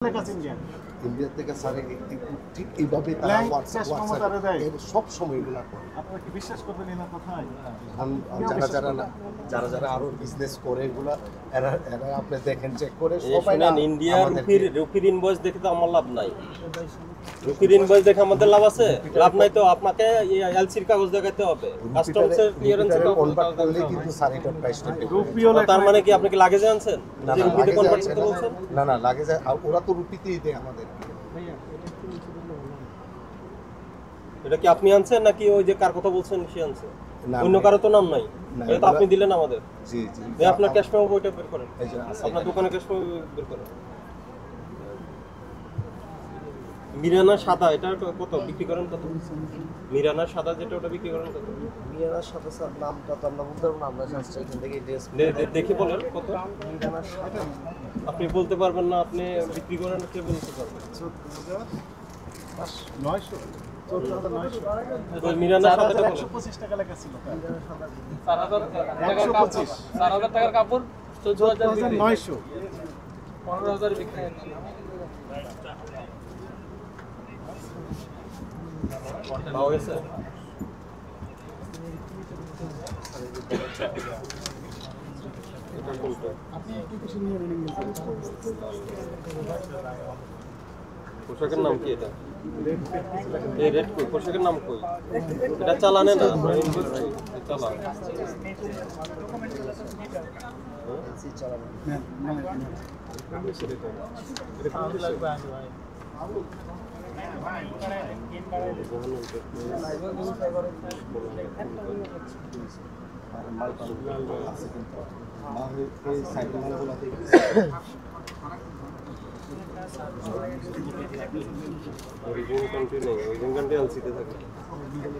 India থেকে sir ঠিক এইভাবে তারা সব সময় এগুলা করে। আপনারা কি বিশ্বাস করবেন এই না কথায়? যারা আরো বিজনেস করে এগুলা এরা আপনি দেখেন চেক করে সবাই না ইন্ডিয়ার রুপির ইনভয়েস দেখে তো আমার লাভ নাই। রুপির ইনভয়েস দেখে আমাদের লাভ আছে? লাভ নাই তো আপনাকে এলসির কাগজ দেখাতে হবে, কাস্টমসের ক্লিয়ারেন্সের কনভার্ট করলে কিন্তু স্যার এটা প্রাইসটা রুপিও তার মানে কি আপনি কি লাগেজে আনছেন? যে রুপিতে কনভার্ট করতে বলছেন? না লাগে যায় ওরা তো রুপিতেই দেয় আমাদের। এটা কি আপনি আনছেন নাকি ওই যে কার কথা বলছেন সে আনছে? অন্য কারো তো নাম নাই, এটা তো আপনি দিলেন আমাদের। জি আপনার ক্যাশ মেমো বইটা বের করেন, আপনার দোকানে ক্যাশ মেমো বের করেন। মিরানা সাদা এটা কত বিক্রি করেন? কত মিরানা সাদা যেটা ওটা বিক্রি করেন কত? মিরানার সাথে স্যার নামটা তো আমরা বলতে পারবো না, আমরা জাস্ট এখান থেকে দেখে বলেন কত। মিরানার সাথে আপনি বলতে পারবেন না, আপনি বিক্রি করেন কে বলতে পারবেন? 900 মিরানা সাদাটা 125 টাকা লেখা ছিল। 4,000 টাকার কাপড় 14,900 15,000 বিক্রি হয়। পাওয়া গেছে? পোশাকের নাম কি এটা? এই রেড কই পোশাকের নাম কই? এটা চালানে না, চালান। ওরিজিনাল কান্ট্রি নেই, ওরিজিনাল কান্ট্রি এলসিতে থাকে।